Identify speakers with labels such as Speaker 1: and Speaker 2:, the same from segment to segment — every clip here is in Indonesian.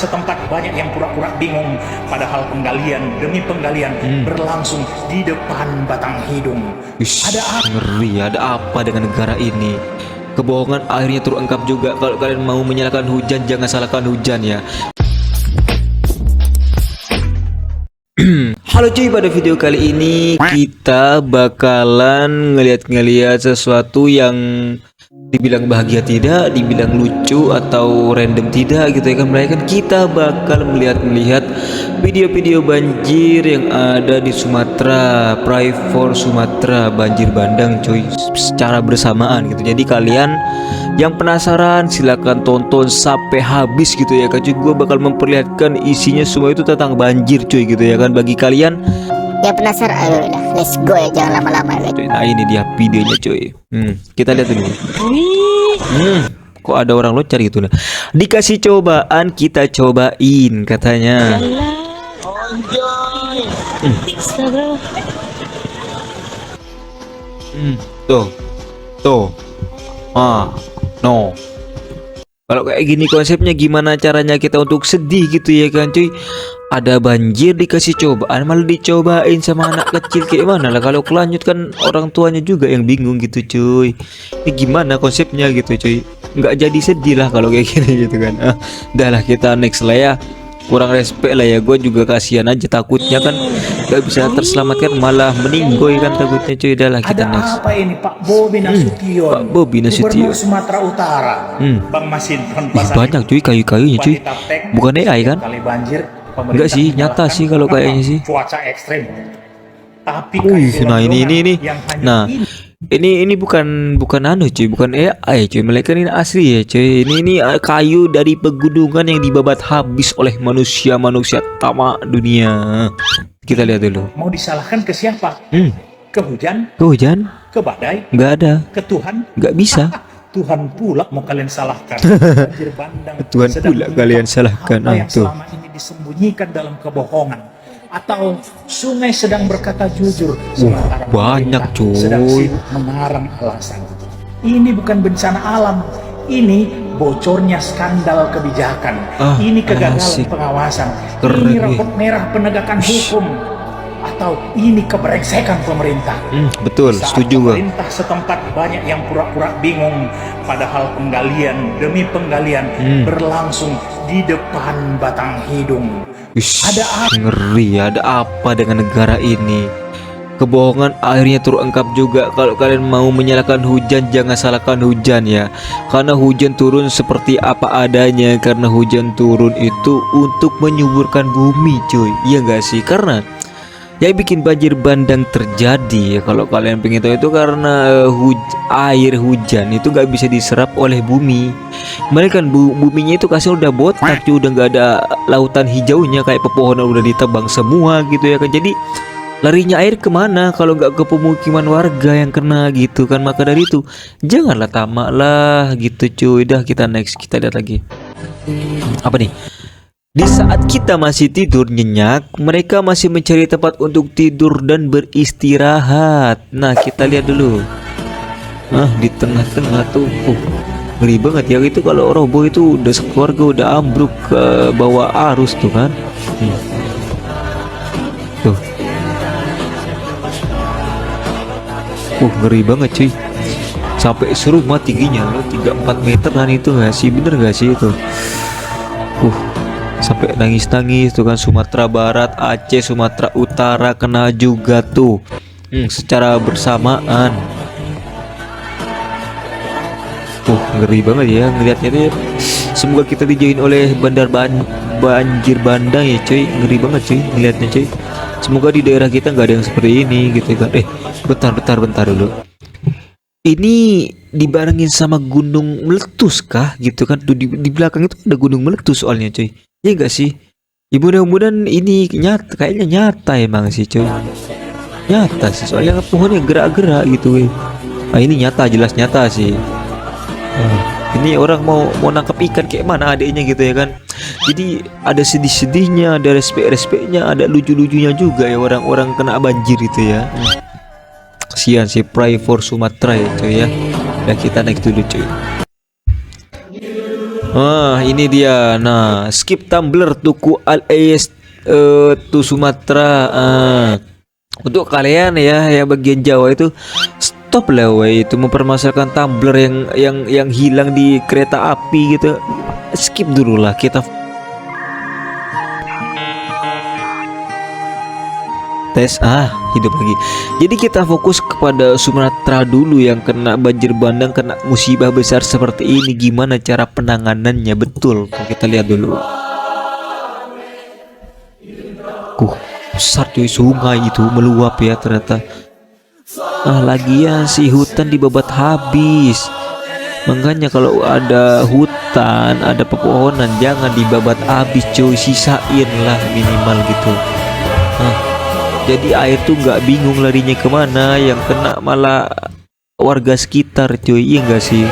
Speaker 1: Setempat banyak yang pura-pura bingung, padahal penggalian demi penggalian berlangsung di depan Batang Hidung.
Speaker 2: Ish,
Speaker 1: Ada apa?
Speaker 2: ngeri, ada apa dengan negara ini? Kebohongan akhirnya terungkap juga. Kalau kalian mau menyalahkan hujan, jangan salahkan hujan ya. Halo cuy, pada video kali ini kita bakalan ngeliat sesuatu yang dibilang bahagia tidak, dibilang lucu atau random tidak gitu ya kan. Mereka kan kita bakal melihat video-video banjir yang ada di Sumatera, Pray for Sumatera, banjir bandang cuy, secara bersamaan gitu. Jadi kalian yang penasaran silahkan tonton sampai habis gitu ya kan cuy. Gue bakal memperlihatkan isinya semua itu tentang banjir cuy gitu ya kan. Bagi kalian
Speaker 3: yang penasaran, ayolah, let's go ya, jangan lama-lama ya.
Speaker 2: cuy. Nah ini dia videonya cuy. Kita lihat dulu. Kok ada orang locar gitu nah. Dikasih cobaan, kita cobain katanya. Tuh. No. Kalau kayak gini konsepnya, gimana caranya kita untuk sedih gitu ya kan cuy? Ada banjir dikasih cobaan, malah dicobain sama anak kecil, kayak mana lah? Kalau kelanjut kan orang tuanya juga yang bingung gitu cuy. Ini gimana konsepnya gitu cuy? Nggak jadi sedih lah kalau kayak gini gitu kan. Udah lah, kita next lah ya. Kurang respect lah ya, gue juga kasihan aja, takutnya kan gak bisa terselamatkan malah meninggoy kan takutnya cuy. Udah lah, kita
Speaker 1: Ada
Speaker 2: next.
Speaker 1: apa ini Pak Bobi Nasution?
Speaker 2: Pak Bobi Nasution.
Speaker 1: Gubernur Sumatera Utara. Bang Masinton
Speaker 2: Ih, banyak cuy kayu-kayunya cuy. Bukan AI kan?
Speaker 1: Kali banjir,
Speaker 2: Enggak sih, nyata sih kalau kayaknya sih.
Speaker 1: Cuaca ekstrim. Tapi
Speaker 2: Nah ini. Nah, ini bukan anu cuy, bukan AI cuy, melainkan ini asli ya cuy. Ini kayu dari pegunungan yang dibabat habis oleh manusia tamak dunia. Kita lihat dulu.
Speaker 1: mau disalahkan ke siapa? Ke hujan?
Speaker 2: Ke hujan?
Speaker 1: Ke badai?
Speaker 2: Nggak ada.
Speaker 1: Ke Tuhan?
Speaker 2: Nggak bisa.
Speaker 1: Tuhan pula mau kalian salahkan. Banjir bandang
Speaker 2: Tuhan
Speaker 1: sedang
Speaker 2: pula
Speaker 1: mengungkap
Speaker 2: kalian salahkan.
Speaker 1: apa yang
Speaker 2: Tuh.
Speaker 1: selama ini disembunyikan dalam kebohongan, atau sungai sedang berkata jujur sementara
Speaker 2: banyak,
Speaker 1: pemerintah sedang
Speaker 2: cuy.
Speaker 1: sibuk mengarang alasan. Ini bukan bencana alam, ini bocornya skandal kebijakan, ini kegagalan
Speaker 2: asik.
Speaker 1: pengawasan,
Speaker 2: Keren,
Speaker 1: ini
Speaker 2: ya.
Speaker 1: rapot merah penegakan hukum, atau ini kebrengsekan pemerintah.
Speaker 2: Betul,
Speaker 1: Saat
Speaker 2: setuju gua.
Speaker 1: pemerintah setempat banyak yang pura-pura bingung, padahal penggalian demi penggalian berlangsung di depan Batang Hidung.
Speaker 2: Ish,
Speaker 1: Ada apa?
Speaker 2: ngeri, ada apa dengan negara ini? Kebohongan akhirnya terungkap juga. Kalau kalian mau menyalahkan hujan, jangan salahkan hujan ya. Karena hujan turun seperti apa adanya. Karena hujan turun itu untuk menyuburkan bumi cuy. Iya nggak sih? Karena yang bikin banjir bandang terjadi ya, kalau kalian pengen tahu, itu karena air hujan itu nggak bisa diserap oleh bumi. Mereka kan buminya itu kasih udah botak cuy, udah nggak ada lautan hijaunya, kayak pepohonan udah ditebang semua gitu ya kan. Jadi larinya air kemana kalau nggak ke pemukiman warga yang kena gitu kan. Maka dari itu janganlah tamak lah gitu cuy. Dah, kita next, kita lihat lagi. Apa nih? Di saat kita masih tidur nyenyak, mereka masih mencari tempat untuk tidur dan beristirahat. Nah, kita lihat dulu. Di tengah-tengah tuh, ngeri banget ya. Itu kalau roboh itu udah sekeluarga udah ambruk ke bawah arus tuh kan. Tuh. Ngeri banget cuy. Sampai serumah tingginya loh, 3-4 meteran itu nggak sih? Bener nggak sih itu? Sampai nangis-nangis tuh kan. Sumatera Barat, Aceh, Sumatera Utara kena juga tuh, secara bersamaan. Ngeri banget ya ngelihatnya tuh. Semoga kita dijauhin oleh banjir bandang ya cuy. Ngeri banget cuy ngelihatnya cuy. Semoga di daerah kita nggak ada yang seperti ini gitu kan. Bentar dulu. Ini dibarengin sama gunung meletus kah gitu kan? Tuh di belakang itu ada gunung meletus soalnya cuy. Ya enggak sih? Ya mudah-mudahan ini nyata, kayaknya nyata emang sih cuy. Nyata sih, soalnya pohonnya gerak-gerak gitu. Ini nyata, jelas nyata sih. Ini orang mau nangkap ikan kayak mana adiknya gitu ya kan. Jadi ada sedih-sedihnya, ada respect-respectnya, ada lucu-lucunya juga ya orang-orang kena banjir itu ya. Kasihan sih, Pray for Sumatera ya cuy ya. Dan kita naik dulu cuy. Ini dia. Nah, skip tumbler tuku al AS to Sumatera. Untuk kalian ya yang bagian Jawa itu stop lah weh, itu mempermasalahkan tumbler yang hilang di kereta api gitu. Skip dulu lah, kita tes. Hidup lagi. Jadi kita fokus kepada Sumatera dulu yang kena banjir bandang, kena musibah besar seperti ini. Gimana cara penanganannya betul? Kita lihat dulu. Besar cuy, sungai itu meluap ya ternyata. Lagian si hutan dibabat habis. Makanya kalau ada hutan, ada pepohonan, jangan dibabat habis cuy, sisain lah minimal gitu. Jadi air tuh nggak bingung larinya kemana, yang kena malah warga sekitar cuy, iya nggak sih?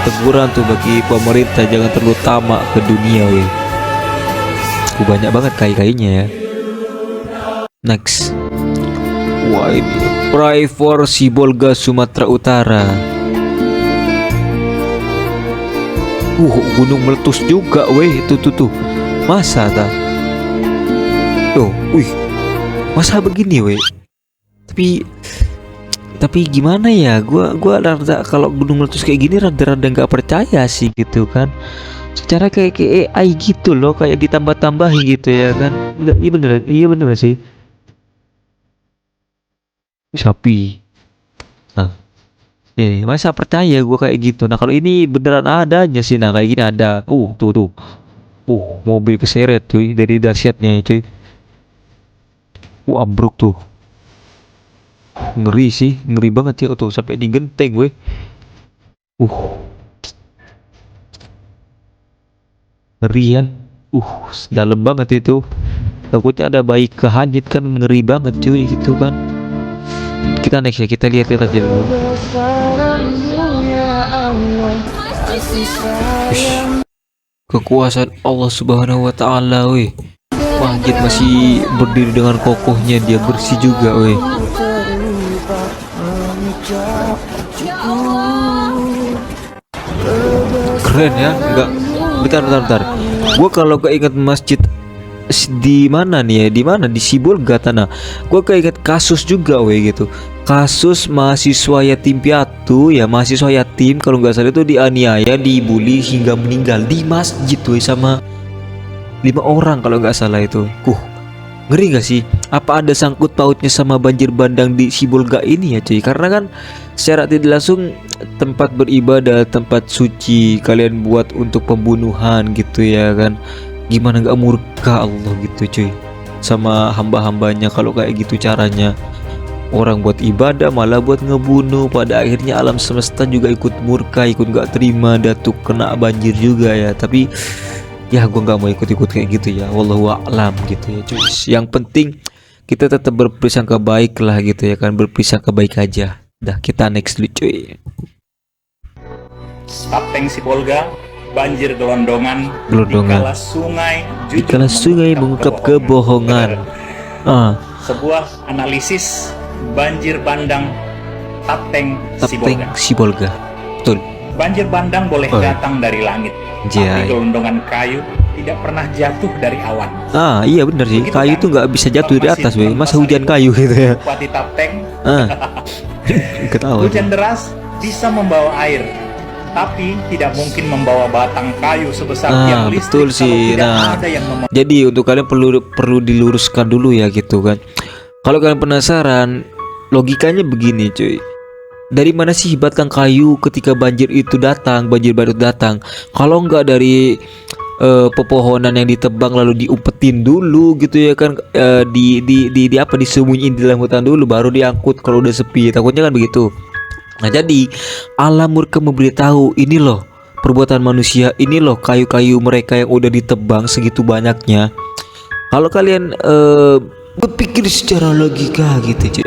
Speaker 2: Teguran tuh bagi pemerintah, jangan terlalu tamak ke dunia weh. Banyak banget kayaknya ya. Next. Wah, ini Pray for Sibolga Sumatera Utara. Gunung meletus juga weh, tuh. Masa dah? Tuh, masa begini weh? Tapi gimana ya? Gua rada kalau gunung meletus kayak gini rada nggak percaya sih gitu kan. Secara kayak AI gitu loh, kayak ditambah-tambahin gitu ya kan. Iya bener sih. Sapi. Masa percaya gua kayak gitu. Nah, kalau ini beneran adanya sih, nah kayak gini ada. Tuh. Mobil keseret cuy dari dahsyatnya cuy. Ambruk tuh. Ngeri sih, ngeri banget ya tuh, sampai di genteng weh. Ngerian. Dalam banget itu. Takutnya ada bayi kehanyut kan, ngeri banget cuy gitu kan. Kita next ya, kita lihat aja dulu. Kekuasaan Allah Subhanahu wa taala weh. Masjid masih berdiri dengan kokohnya, dia bersih juga weh. Keren ya, enggak? Bentar. Gua kalau keinget masjid di mana nih ya, di Sibolga tanah, gua keinget kasus juga weh gitu. Kasus mahasiswa yatim piatu ya, mahasiswa yatim kalau nggak salah itu dianiaya, dibully hingga meninggal di masjid weh, sama 5 orang kalau nggak salah itu. Ngeri nggak sih? Apa ada sangkut pautnya sama banjir bandang di Sibolga ini ya cuy? Karena kan secara tidak langsung tempat beribadah, tempat suci kalian buat untuk pembunuhan gitu ya kan. Gimana nggak murka Allah gitu cuy sama hamba-hambanya kalau kayak gitu caranya. Orang buat ibadah malah buat ngebunuh, pada akhirnya alam semesta juga ikut murka, ikut nggak terima, datuk kena banjir juga ya. Tapi ya gua nggak mau ikut-ikut kayak gitu ya, wallahu a'lam gitu ya cuy. Yang penting kita tetap berprasangka baik lah gitu ya kan, berprasangka baik aja. Dah, kita next dulu cuy.
Speaker 1: Kapten Sibolga, banjir gelondongan. Dikala sungai
Speaker 2: mengungkap kebohongan.
Speaker 1: Sebuah analisis banjir bandang Tapteng
Speaker 2: Sibolga. Betul.
Speaker 1: Banjir bandang boleh datang dari langit, tapi gelondongan kayu tidak pernah jatuh dari awan.
Speaker 2: Iya bener sih. Begitu kayu kan? Tuh nggak bisa jatuh dari atas weh. Masa hujan kayu gitu ya.
Speaker 1: Bupati Tapteng.
Speaker 2: Hujan
Speaker 1: deras bisa membawa air, tapi tidak mungkin membawa batang kayu sebesar tiang listrik.
Speaker 2: Betul sih. Jadi untuk kalian perlu diluruskan dulu ya gitu kan. Kalau kalian penasaran, logikanya begini cuy. Dari mana sih batang kayu ketika banjir itu datang, banjir baru datang? Kalau nggak dari pepohonan yang ditebang lalu diumpetin dulu gitu ya kan, disembunyiin di dalam hutan dulu baru diangkut kalau udah sepi, takutnya kan begitu. Nah, jadi alam murka memberitahu, ini loh perbuatan manusia, ini loh kayu-kayu mereka yang udah ditebang segitu banyaknya. Kalau kalian berpikir secara logika gitu,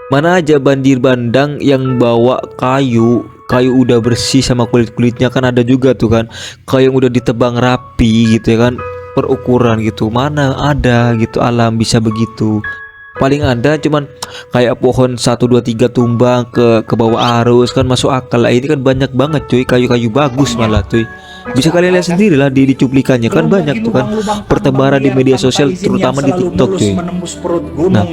Speaker 2: mana aja banjir bandang yang bawa kayu udah bersih sama kulit-kulitnya kan, ada juga tuh kan kayu yang udah ditebang rapi gitu ya kan, perukuran gitu, mana ada gitu alam bisa begitu. paling ada cuman kayak pohon 1 2 3 tumbang ke bawah arus kan masuk akal lah. Ini kan banyak banget cuy, kayu-kayu bagus malah cuy. Bisa kalian lihat sendiri lah di cuplikannya kan banyak tuh kan pertebaran di media sosial terutama di TikTok cuy. Nah,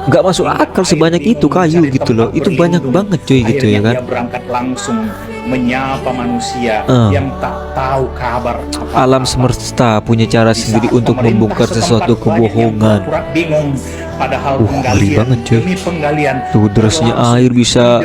Speaker 2: nggak masuk akal sebanyak itu kayu gitu loh, itu banyak banget cuy gitu ya kan.
Speaker 1: Dia berangkat langsung menyapa manusia yang tak tahu kabar
Speaker 2: Alam semesta punya cara sendiri untuk membongkar sesuatu kebohongan.
Speaker 1: Bingung, padahal
Speaker 2: Ngeri banget cuy.
Speaker 1: demi penggalian
Speaker 2: Tuh derasnya air bisa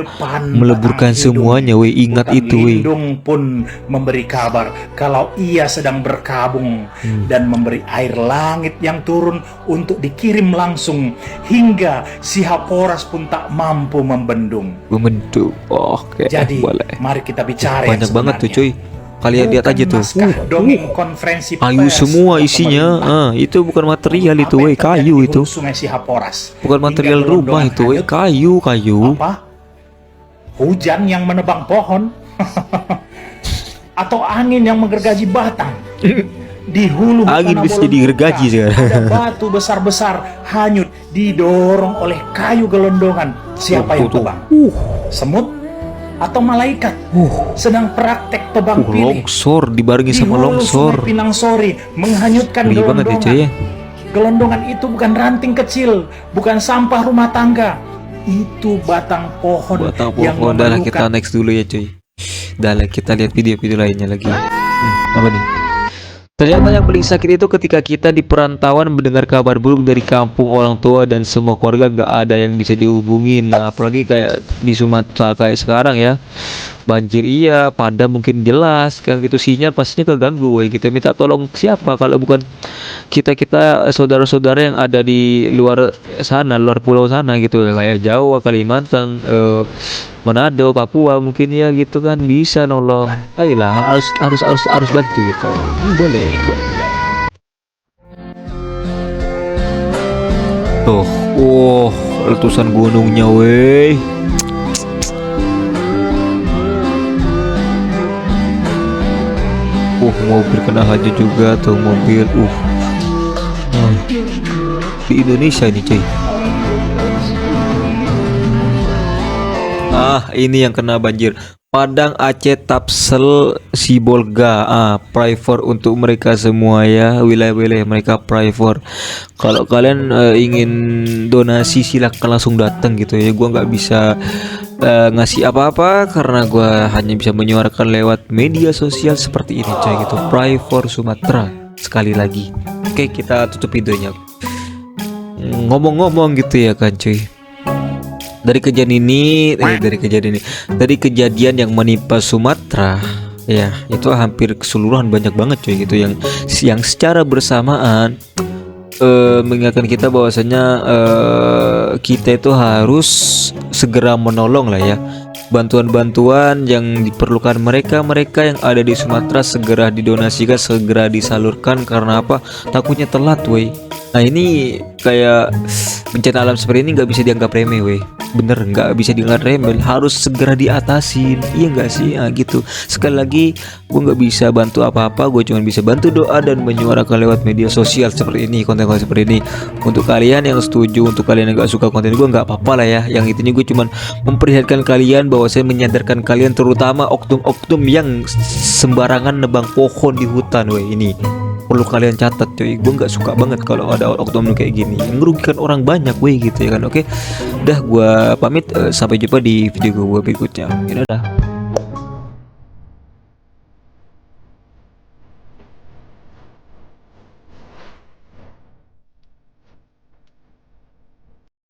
Speaker 2: meleburkan semuanya weh, ingat itu weh.
Speaker 1: Lindung pun memberi kabar kalau ia sedang berkabung dan memberi air langit yang turun untuk dikirim langsung hingga si Haporas pun tak mampu membendung.
Speaker 2: Membentuk. Oke,
Speaker 1: Jadi
Speaker 2: boleh.
Speaker 1: mari kita bicara
Speaker 2: Banyak
Speaker 1: yang
Speaker 2: banget tuh cuy.
Speaker 1: sebenarnya.
Speaker 2: Kalian lihat aja tuh.
Speaker 1: Dongeng konferensi
Speaker 2: Kayu
Speaker 1: pers
Speaker 2: semua
Speaker 1: atau
Speaker 2: isinya.
Speaker 1: pemerintah.
Speaker 2: Itu bukan material itu
Speaker 1: Apa
Speaker 2: weh,
Speaker 1: yang terjadi
Speaker 2: kayu
Speaker 1: di
Speaker 2: itu.
Speaker 1: hulu Sungai si Haporas?
Speaker 2: Bukan material
Speaker 1: Hingga
Speaker 2: rumah
Speaker 1: gelondongan
Speaker 2: itu weh,
Speaker 1: hanyut.
Speaker 2: kayu.
Speaker 1: Apa? Hujan yang menebang pohon? Atau angin yang menggergaji batang? Di hulu
Speaker 2: Angin
Speaker 1: Tanah
Speaker 2: bisa
Speaker 1: Bolon
Speaker 2: digergaji
Speaker 1: Buka,
Speaker 2: sekarang.
Speaker 1: ada batu besar-besar hanyut didorong oleh kayu gelondongan. Siapa yang
Speaker 2: Tuh.
Speaker 1: tebang? Semut atau malaikat? Sedang praktek tebang pilih.
Speaker 2: Longsor dibarengi
Speaker 1: Di
Speaker 2: sama
Speaker 1: hulu
Speaker 2: longsor.
Speaker 1: Sungai Pinang Sori menghanyutkan
Speaker 2: Ngeri banget ya
Speaker 1: gelondongan.
Speaker 2: cuy ya.
Speaker 1: Gelondongan itu bukan ranting kecil, bukan sampah rumah tangga. Itu batang pohon
Speaker 2: Batang
Speaker 1: yang
Speaker 2: pohon. Dah lah,
Speaker 1: memerlukan
Speaker 2: kita next dulu ya cuy. Dah lah, kita lihat video-video lainnya lagi. Apa nih? Ternyata yang paling sakit itu ketika kita di perantauan mendengar kabar buruk dari kampung, orang tua dan semua keluarga nggak ada yang bisa dihubungin. Nah, apalagi kayak di Sumatera kayak sekarang ya, banjir iya, padam mungkin jelas kan gitu, sinyal pastinya keganggu. Woy. Kita minta tolong siapa kalau bukan kita saudara-saudara yang ada di luar sana, luar pulau sana gitu, kayak Jawa, Kalimantan, Manado, Papua mungkin ya gitu kan bisa nolong. Ayolah harus bantu gitu. Boleh. Tuh, letusan gunungnya weh. Mobil kena haja juga tuh mobil. Di Indonesia ini cuy. Ini yang kena banjir. Padang, Aceh, Tapsel, Sibolga. Pray for untuk mereka semua ya. Wilayah-wilayah mereka pray for. Kalau kalian ingin donasi silakan langsung datang gitu ya. Gua nggak bisa ngasih apa-apa karena gua hanya bisa menyuarakan lewat media sosial seperti ini coy gitu. Pray for Sumatera sekali lagi. Oke, kita tutup videonya. Ngomong-ngomong gitu ya kan cuy. Dari kejadian yang menimpa Sumatera ya, itu hampir keseluruhan banyak banget cuy gitu yang secara bersamaan mengingatkan kita bahwasanya kita itu harus segera menolong lah ya. Bantuan-bantuan yang diperlukan mereka yang ada di Sumatera segera didonasikan, segera disalurkan. Karena apa? Takutnya telat weh. Nah ini kayak bencana alam seperti ini nggak bisa dianggap remeh weh. Bener, nggak bisa dianggap remeh, harus segera diatasin. Iya nggak sih? Gitu. Sekali lagi, gue nggak bisa bantu apa-apa, gue cuma bisa bantu doa dan menyuarakan lewat media sosial seperti ini, konten-konten seperti ini. Untuk kalian yang setuju, untuk kalian yang nggak suka konten gue, nggak apa-apa lah ya. Yang intinya gue cuma memperlihatkan kalian bahwa saya menyadarkan kalian, terutama oknum-oknum yang sembarangan nebang pohon di hutan weh. Ini perlu kalian catat cuy. Gue nggak suka banget kalau ada oknum kayak gini yang merugikan orang banyak weh gitu ya kan. Oke, udah gue pamit, sampai jumpa di video gue berikutnya. Dadah.